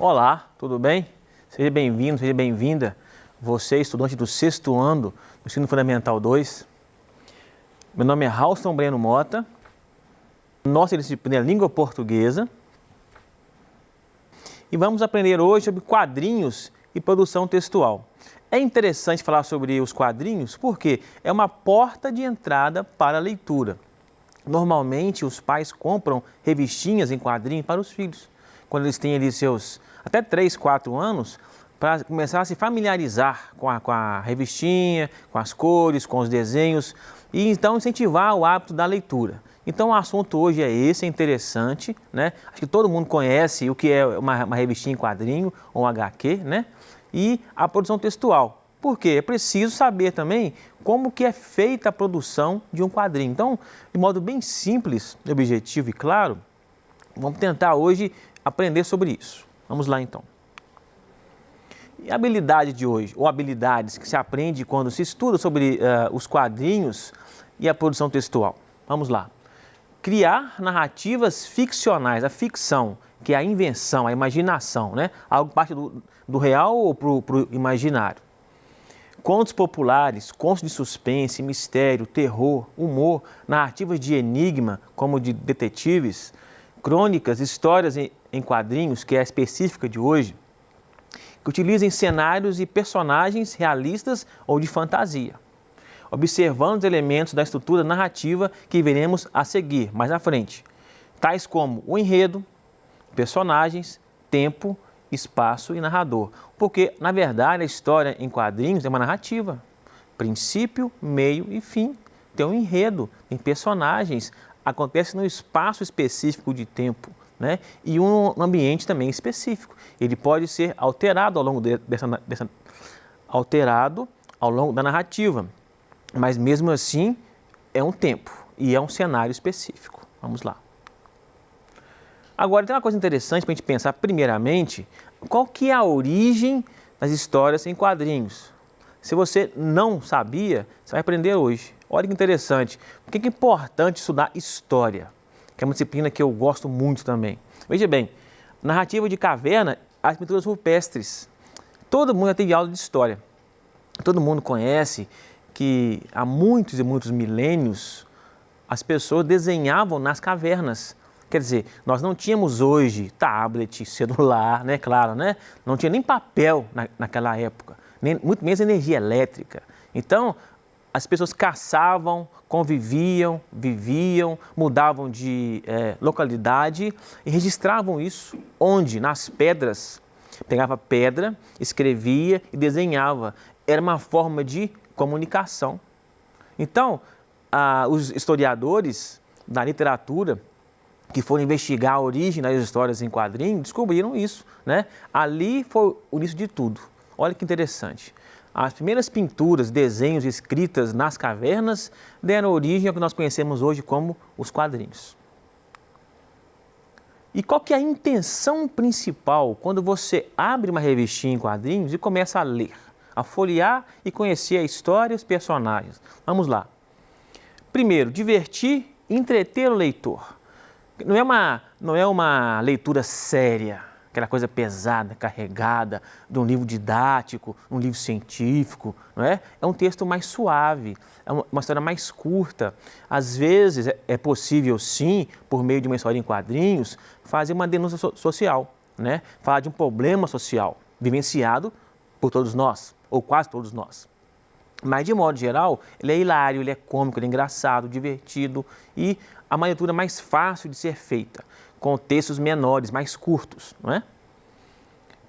Olá, tudo bem? Seja bem-vindo, seja bem-vinda, você, estudante do 6º ano do Ensino Fundamental 2. Meu nome é Raulston Breno Mota, nossa disciplina é Língua Portuguesa e vamos aprender hoje sobre quadrinhos e produção textual. É interessante falar sobre os quadrinhos porque é uma porta de entrada para a leitura. Normalmente os pais compram revistinhas em quadrinhos para os filhos, quando eles têm ali seus até 3, 4 anos, para começar a se familiarizar com a revistinha, com as cores, com os desenhos e então incentivar o hábito da leitura. Então o assunto hoje é esse, é interessante, né? Acho que todo mundo conhece o que é uma revistinha em quadrinho ou um HQ, né? E a produção textual. Por quê? É preciso saber também como que é feita a produção de um quadrinho. Então, de modo bem simples, objetivo e claro, vamos tentar hoje aprender sobre isso. Vamos lá então. E a habilidade de hoje, ou habilidades que se aprende quando se estuda sobre os quadrinhos e a produção textual. Vamos lá. Criar narrativas ficcionais, a ficção, que é a invenção, a imaginação, né? Algo parte do real ou para o imaginário. Contos populares, contos de suspense, mistério, terror, humor, narrativas de enigma, como de detetives, crônicas, histórias em quadrinhos, que é a específica de hoje, que utilizem cenários e personagens realistas ou de fantasia, observando os elementos da estrutura narrativa que veremos a seguir mais à frente, tais como o enredo, personagens, tempo, espaço e narrador. Porque, na verdade, a história em quadrinhos é uma narrativa. Princípio, meio e fim. Tem um enredo, tem personagens, acontece num espaço específico de tempo, né? E um ambiente também específico. Ele pode ser alterado ao longo ao longo da narrativa, mas mesmo assim é um tempo e é um cenário específico. Vamos lá. Agora, tem uma coisa interessante para a gente pensar primeiramente, qual que é a origem das histórias em quadrinhos? Se você não sabia, você vai aprender hoje. Olha que interessante, por que é importante estudar história? Que é uma disciplina que eu gosto muito também. Veja bem, narrativa de caverna, as pinturas rupestres. Todo mundo já teve aula de história. Todo mundo conhece que há muitos e muitos milênios as pessoas desenhavam nas cavernas. Quer dizer, nós não tínhamos hoje tablet, celular, né? Claro, né? Não tinha nem papel naquela época, nem, muito menos energia elétrica. Então, as pessoas caçavam, conviviam, viviam, mudavam de localidade e registravam isso. Onde? Nas pedras. Pegava pedra, escrevia e desenhava. Era uma forma de comunicação. Então, os historiadores da literatura que foram investigar a origem das histórias em quadrinhos, descobriram isso, né? Ali foi o início de tudo. Olha que interessante. As primeiras pinturas, desenhos escritas nas cavernas deram origem ao que nós conhecemos hoje como os quadrinhos. E qual que é a intenção principal quando você abre uma revistinha em quadrinhos e começa a ler, a folhear e conhecer a história e os personagens? Vamos lá. Primeiro, divertir e entreter o leitor. Não é uma leitura séria, aquela coisa pesada, carregada, de um livro didático, um livro científico, não é? É um texto mais suave, é uma história mais curta. Às vezes é possível, sim, por meio de uma história em quadrinhos, fazer uma denúncia social, né? Falar de um problema social vivenciado por todos nós, ou quase todos nós. Mas, de modo geral, ele é hilário, ele é cômico, ele é engraçado, divertido e a uma leitura mais fácil de ser feita, com textos menores, mais curtos, não é?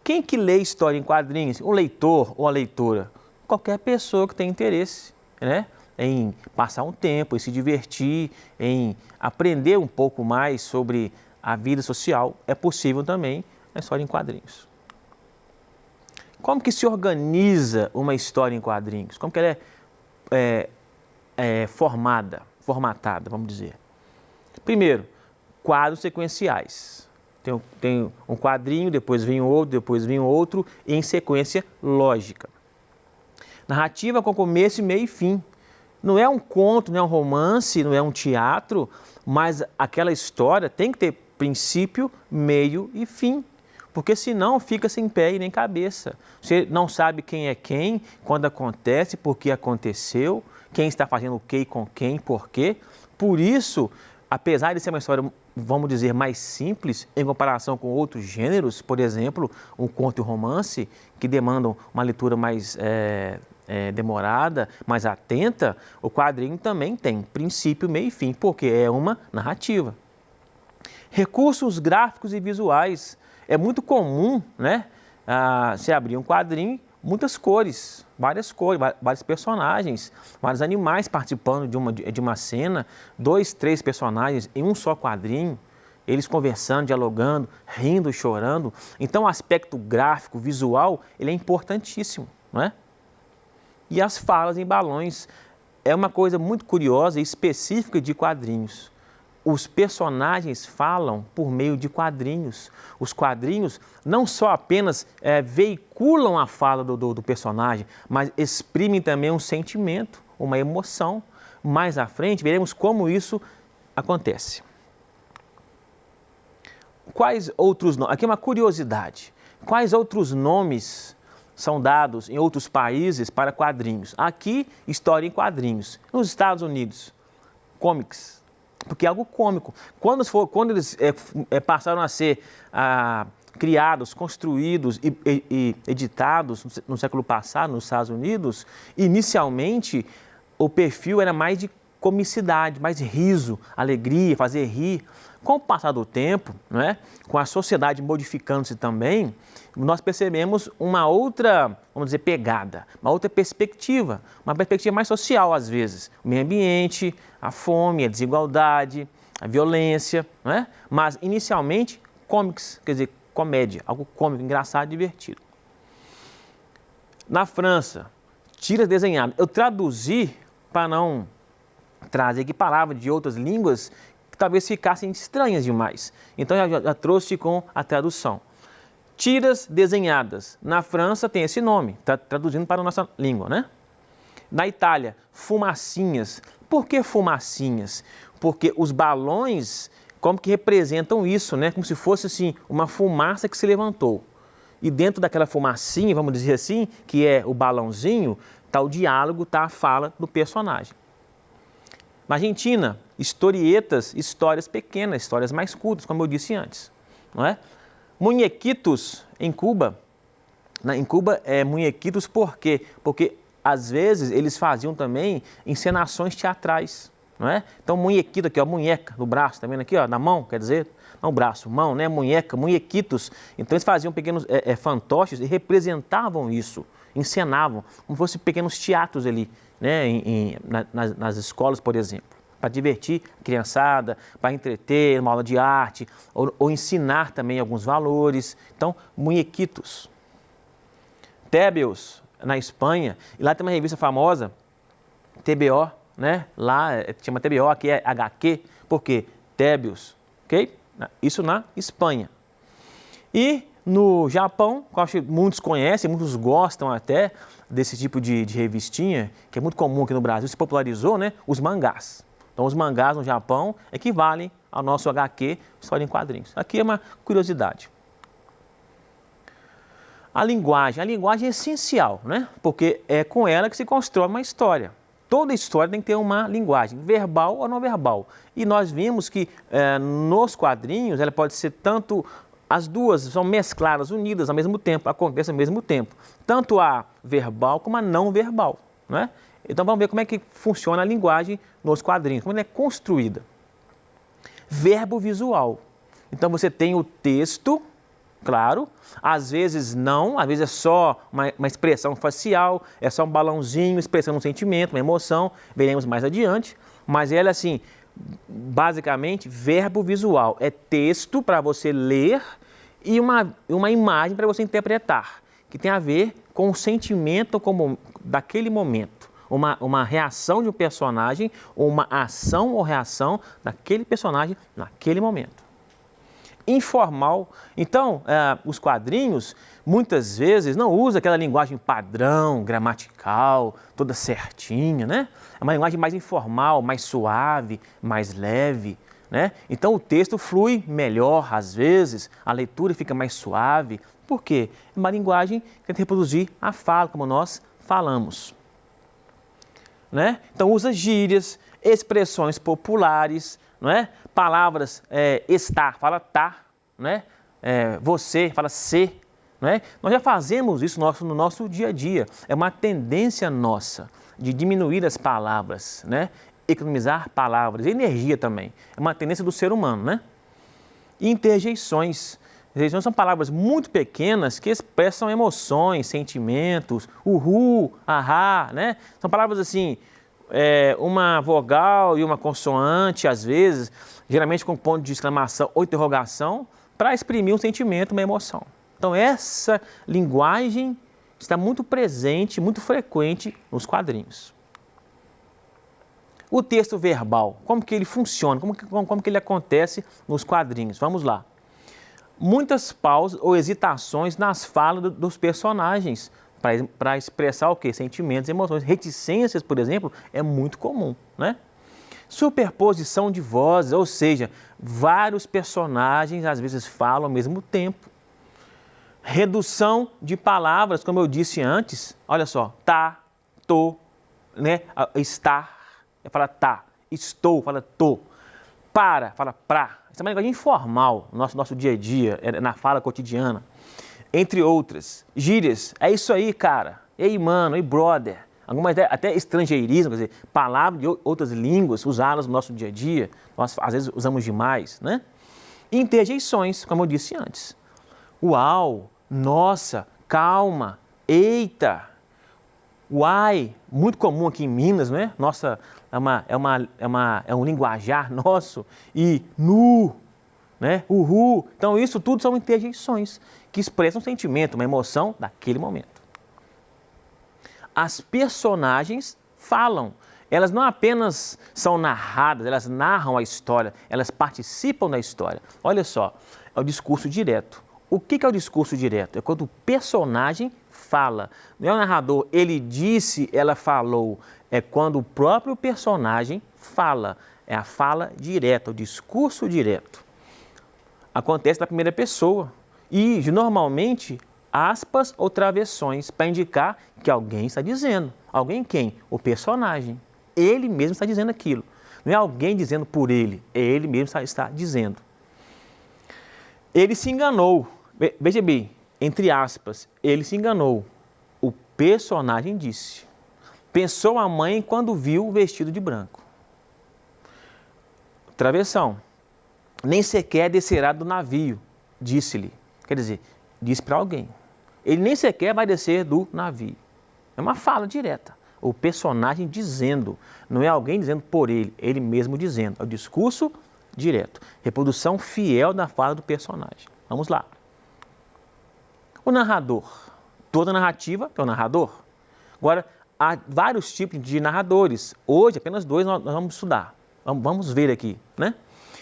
Quem que lê história em quadrinhos? Um leitor ou a leitora? Qualquer pessoa que tem interesse, né? Em passar um tempo, em se divertir, em aprender um pouco mais sobre a vida social, é possível também a história em quadrinhos. Como que se organiza uma história em quadrinhos? Como que ela é formatada, vamos dizer? Primeiro, quadros sequenciais. Tem um quadrinho, depois vem outro, e em sequência lógica. Narrativa com começo, meio e fim. Não é um conto, não é um romance, não é um teatro, mas aquela história tem que ter princípio, meio e fim. porque senão fica sem pé e nem cabeça. Você não sabe quem é quem, quando acontece, por que aconteceu, quem está fazendo o que e com quem, por quê. Por isso, apesar de ser uma história, vamos dizer, mais simples em comparação com outros gêneros, por exemplo, um conto e um romance, que demandam uma leitura mais demorada, mais atenta, o quadrinho também tem princípio, meio e fim, porque é uma narrativa. Recursos gráficos e visuais. É muito comum, né, você abrir um quadrinho, muitas cores, vários personagens, vários animais participando de uma cena, 2, 3 personagens em um só quadrinho, eles conversando, dialogando, rindo, chorando. Então, o aspecto gráfico, visual, ele é importantíssimo, não é? E as falas em balões é uma coisa muito curiosa e específica de quadrinhos. Os personagens falam por meio de quadrinhos. Os quadrinhos não só apenas veiculam a fala do personagem, mas exprimem também um sentimento, uma emoção. Mais à frente, veremos como isso acontece. Quais outros nomes? Aqui é uma curiosidade. Quais outros nomes são dados em outros países para quadrinhos? Aqui, história em quadrinhos. Nos Estados Unidos, comics. Porque é algo cômico. Quando eles passaram a ser criados, construídos e editados no século passado, nos Estados Unidos, inicialmente o perfil era mais de comicidade, mais de riso, alegria, fazer rir. Com o passar do tempo, não é? Com a sociedade modificando-se também, nós percebemos uma outra, vamos dizer, pegada, uma outra perspectiva, uma perspectiva mais social às vezes. O meio ambiente, a fome, a desigualdade, a violência, não é? Mas inicialmente, comics, quer dizer, comédia, algo cômico, engraçado, divertido. Na França, tiras desenhadas. Eu traduzi para não trazer aqui palavras de outras línguas que talvez ficassem estranhas demais. Então, eu já trouxe com a tradução. Tiras desenhadas. Na França tem esse nome, traduzindo para a nossa língua, né? Na Itália, fumacinhas. Por que fumacinhas? Porque os balões, como que representam isso, né? Como se fosse, assim, uma fumaça que se levantou. E dentro daquela fumacinha, vamos dizer assim, que é o balãozinho, está o diálogo, está a fala do personagem. Na Argentina, historietas, histórias pequenas, histórias mais curtas, como eu disse antes, não é? Muñequitos em Cuba. Em Cuba é muñequitos por quê? Porque às vezes eles faziam também encenações teatrais, não é? Então muñequito aqui, ó, munheca no braço, tá vendo aqui, ó, na mão, quer dizer, não braço, mão, né? Munheca, muñequitos. Então eles faziam pequenos fantoches e representavam isso, encenavam, como se fossem pequenos teatros ali, né, nas escolas, por exemplo, para divertir a criançada, para entreter, uma aula de arte, ou ensinar também alguns valores. Então, muñequitos. Tebeos, na Espanha, e lá tem uma revista famosa, TBO, né? Lá chama TBO, aqui é HQ, por quê? Tebeos, ok? Isso na Espanha. E no Japão, que eu acho que muitos conhecem, muitos gostam até desse tipo de revistinha, que é muito comum aqui no Brasil, se popularizou, né? Os mangás. Então, os mangás no Japão equivalem ao nosso HQ, História em Quadrinhos. Aqui é uma curiosidade. A linguagem é essencial, né? Porque é com ela que se constrói uma história. Toda história tem que ter uma linguagem, verbal ou não verbal. E nós vimos que nos quadrinhos ela pode ser tanto... As duas são mescladas, unidas ao mesmo tempo, acontecem ao mesmo tempo. Tanto a verbal como a não verbal, não é? Então vamos ver como é que funciona a linguagem nos quadrinhos, como ela é construída. Verbo visual. Então você tem o texto, claro, às vezes não, às vezes é só uma expressão facial, é só um balãozinho expressando um sentimento, uma emoção, veremos mais adiante, mas ela assim... Basicamente, verbo visual é texto para você ler e uma imagem para você interpretar, que tem a ver com o sentimento daquele momento, uma reação de um personagem, ou uma ação ou reação daquele personagem naquele momento. Informal. Então, os quadrinhos, muitas vezes, não usam aquela linguagem padrão, gramatical, toda certinha, né? É uma linguagem mais informal, mais suave, mais leve, né? Então o texto flui melhor, às vezes, a leitura fica mais suave. Por quê? É uma linguagem que tenta reproduzir a fala, como nós falamos. Né? Então usa gírias, expressões populares, não é? Palavras, estar, fala tá, né? Você, fala ser. Não é? Nós já fazemos isso no nosso dia a dia. É uma tendência nossa de diminuir as palavras, né? Economizar palavras, energia também. É uma tendência do ser humano, né? Interjeições. Interjeições são palavras muito pequenas que expressam emoções, sentimentos, uhul, ahá, né? São palavras assim, uma vogal e uma consoante, às vezes, geralmente com ponto de exclamação ou interrogação, para exprimir um sentimento, uma emoção. Então essa linguagem está muito presente, muito frequente nos quadrinhos. O texto verbal, como que ele funciona, como que ele acontece nos quadrinhos? Vamos lá. Muitas pausas ou hesitações nas falas dos personagens para expressar o quê? Sentimentos, emoções. Reticências, por exemplo, é muito comum, né? Superposição de vozes, ou seja, vários personagens às vezes falam ao mesmo tempo. Redução de palavras, como eu disse antes, olha só, tá, tô, né? Estar, fala tá, estou, fala tô, para, fala pra. Essa é uma linguagem informal no nosso dia a dia, na fala cotidiana, entre outras. Gírias, é isso aí, cara, ei, mano, ei, brother. Algumas até estrangeirismo, quer dizer, palavras de outras línguas usadas no nosso dia a dia, nós às vezes usamos demais, né? Interjeições, como eu disse antes. Uau, nossa, calma, eita, uai, muito comum aqui em Minas, né? Nossa, é um linguajar nosso, e nu, né? Uhul. Então isso tudo são interjeições que expressam um sentimento, uma emoção daquele momento. As personagens falam, elas não apenas são narradas, elas narram a história, elas participam da história. Olha só, é o discurso direto. O que é o discurso direto? É quando o personagem fala. Não é o narrador, ele disse, ela falou. É quando o próprio personagem fala. É a fala direta, o discurso direto. Acontece na primeira pessoa. E, normalmente, aspas ou travessões para indicar que alguém está dizendo. Alguém quem? O personagem. Ele mesmo está dizendo aquilo. Não é alguém dizendo por ele, é ele mesmo está dizendo. Ele se enganou. Veja bem, entre aspas, ele se enganou. O personagem disse. Pensou a mãe quando viu o vestido de branco. Travessão. Nem sequer descerá do navio, disse-lhe. Quer dizer, disse para alguém. Ele nem sequer vai descer do navio. É uma fala direta. O personagem dizendo. Não é alguém dizendo por ele, ele mesmo dizendo. É o discurso direto. Reprodução fiel da fala do personagem. Vamos lá. O narrador. Toda narrativa é o narrador. Agora, há vários tipos de narradores. Hoje, apenas dois nós vamos estudar. Vamos ver aqui, né?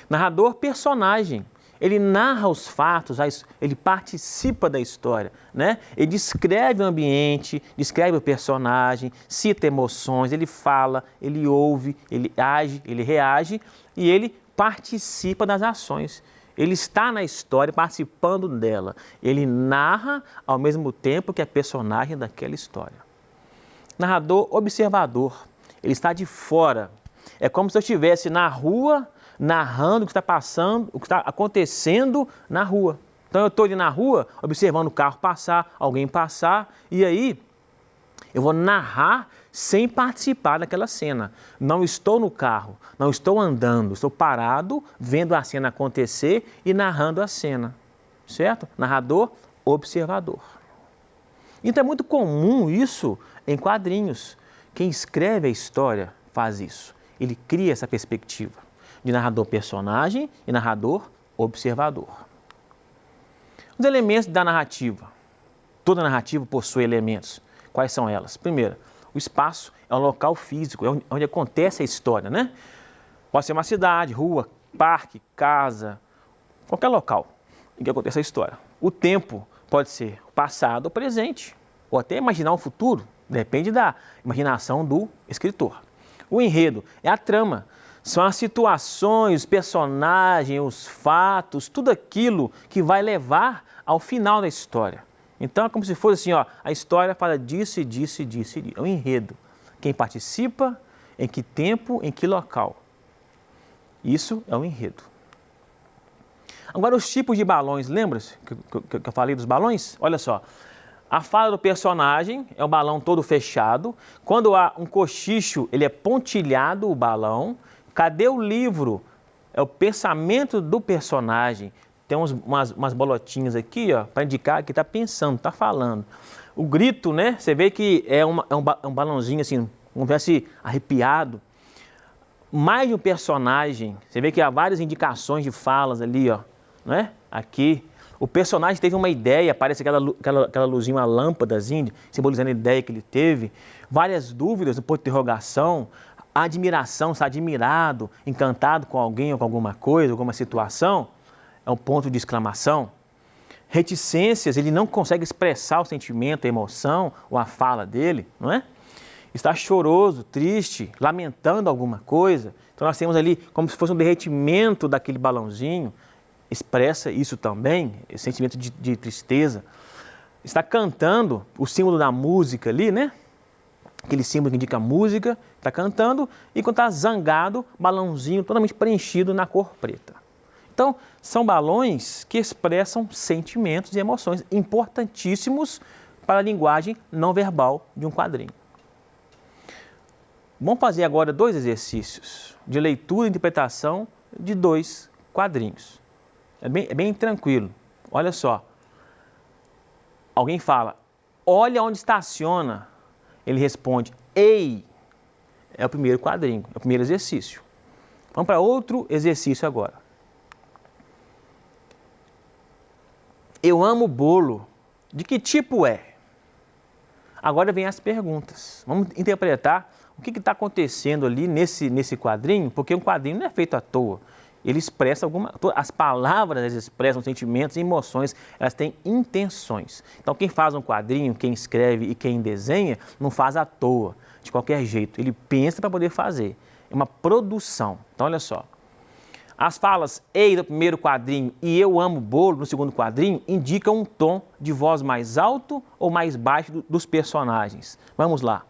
Narrador, personagem. Ele narra os fatos, ele participa da história, né? Ele descreve o ambiente, descreve o personagem, cita emoções, ele fala, ele ouve, ele age, ele reage e ele participa das ações. Ele está na história, participando dela. Ele narra ao mesmo tempo que é personagem daquela história. Narrador observador. Ele está de fora. É como se eu estivesse na rua, narrando o que está passando, o que está acontecendo na rua. Então eu estou ali na rua, observando o carro passar, alguém passar, e aí eu vou narrar sem participar daquela cena. Não estou no carro, não estou andando, estou parado, vendo a cena acontecer e narrando a cena. Certo? Narrador, observador. Então é muito comum isso em quadrinhos. Quem escreve a história faz isso. Ele cria essa perspectiva de narrador personagem e narrador observador. Os elementos da narrativa. Toda narrativa possui elementos. Quais são elas? Primeiro, o espaço é um local físico, é onde acontece a história, né? Pode ser uma cidade, rua, parque, casa, qualquer local em que acontece a história. O tempo pode ser passado ou presente, ou até imaginar um futuro, depende da imaginação do escritor. O enredo é a trama, São as situações, os personagens, os fatos, tudo aquilo que vai levar ao final da história. Então é como se fosse assim, ó, a história fala disso e disso e disso e disso. É um enredo. Quem participa, em que tempo, em que local. Isso é um enredo. Agora os tipos de balões, lembra-se que eu falei dos balões? Olha só, a fala do personagem é um balão todo fechado. Quando há um cochicho, ele é pontilhado, o balão. Cadê o livro? É o pensamento do personagem. Tem umas bolotinhas aqui, ó, para indicar que está pensando, está falando. O grito, né? Você vê que é um balãozinho assim, como se tivesse arrepiado. Mais de um personagem, você vê que há várias indicações de falas ali, ó, né? Aqui. O personagem teve uma ideia, parece aquela luzinha, uma lâmpadazinha, simbolizando a ideia que ele teve. Várias dúvidas, um ponto de interrogação, a admiração, está admirado, encantado com alguém ou com alguma coisa, alguma situação, é um ponto de exclamação. Reticências, ele não consegue expressar o sentimento, a emoção ou a fala dele, não é? Está choroso, triste, lamentando alguma coisa. Então nós temos ali como se fosse um derretimento daquele balãozinho, expressa isso também, esse sentimento de tristeza. Está cantando, o símbolo da música ali, né? Aquele símbolo que indica a música, está cantando, e quando está zangado, balãozinho totalmente preenchido na cor preta. Então, são balões que expressam sentimentos e emoções importantíssimos para a linguagem não verbal de um quadrinho. Vamos fazer agora 2 exercícios de leitura e interpretação de 2 quadrinhos. É bem tranquilo. Olha só. Alguém fala, olha onde estaciona. Ele responde, ei. É o primeiro quadrinho, é o primeiro exercício. Vamos para outro exercício agora. Eu amo bolo. De que tipo é? Agora vem as perguntas. Vamos interpretar o que está acontecendo ali nesse quadrinho, porque um quadrinho não é feito à toa. Ele expressa as palavras expressam sentimentos e emoções, elas têm intenções. Então quem faz um quadrinho, quem escreve e quem desenha, não faz à toa, de qualquer jeito. Ele pensa para poder fazer. É uma produção. Então olha só. As falas ei do primeiro quadrinho e eu amo bolo no segundo quadrinho indicam um tom de voz mais alto ou mais baixo dos personagens. Vamos lá.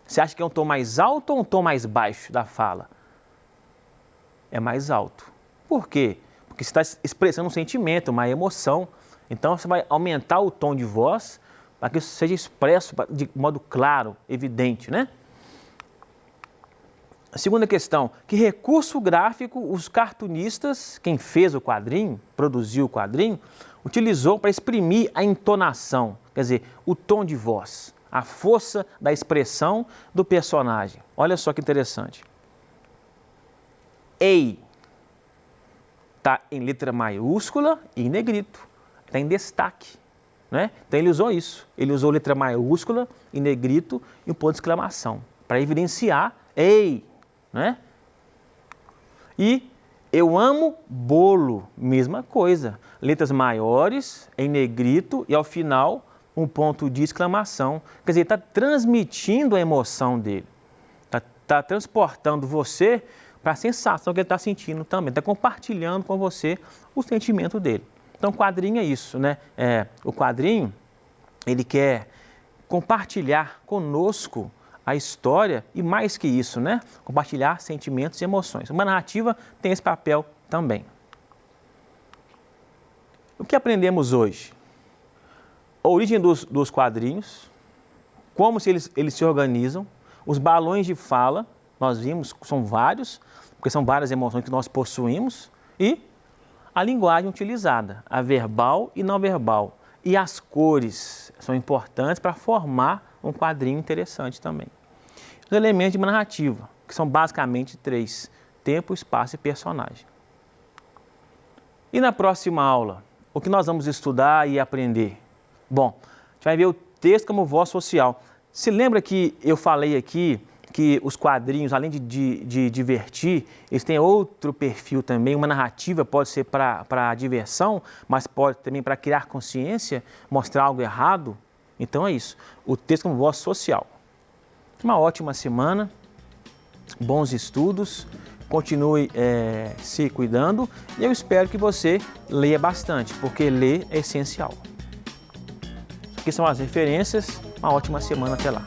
Você acha que é um tom mais alto ou um tom mais baixo da fala? É mais alto. Por quê? Porque você está expressando um sentimento, uma emoção. Então você vai aumentar o tom de voz para que isso seja expresso de modo claro, evidente, né? A segunda questão, que recurso gráfico os cartunistas, quem fez o quadrinho, produziu o quadrinho, utilizou para exprimir a entonação, quer dizer, o tom de voz, a força da expressão do personagem. Olha só que interessante. Ei, está em letra maiúscula e em negrito, está em destaque, né? Então ele usou isso, ele usou letra maiúscula em negrito e um ponto de exclamação, para evidenciar, ei, né? E eu amo bolo, mesma coisa, letras maiores em negrito e ao final um ponto de exclamação, quer dizer, está transmitindo a emoção dele, está transportando você para a sensação que ele está sentindo também, está compartilhando com você o sentimento dele. Então, o quadrinho é isso, né? O quadrinho, ele quer compartilhar conosco a história e mais que isso, né? Compartilhar sentimentos e emoções. Uma narrativa tem esse papel também. O que aprendemos hoje? A origem dos quadrinhos, como eles se organizam, os balões de fala, nós vimos, são vários, porque são várias emoções que nós possuímos, e a linguagem utilizada, a verbal e não verbal. E as cores são importantes para formar um quadrinho interessante também. Os elementos de uma narrativa, que são basicamente 3, tempo, espaço e personagem. E na próxima aula, o que nós vamos estudar e aprender? Bom, a gente vai ver o texto como voz social. Se lembra que eu falei aqui que os quadrinhos, além de divertir, eles têm outro perfil também. Uma narrativa pode ser para diversão, mas pode também para criar consciência, mostrar algo errado. Então é isso, o texto como voz social. Uma ótima semana, bons estudos, continue se cuidando e eu espero que você leia bastante, porque ler é essencial. Aqui são as referências, uma ótima semana, até lá.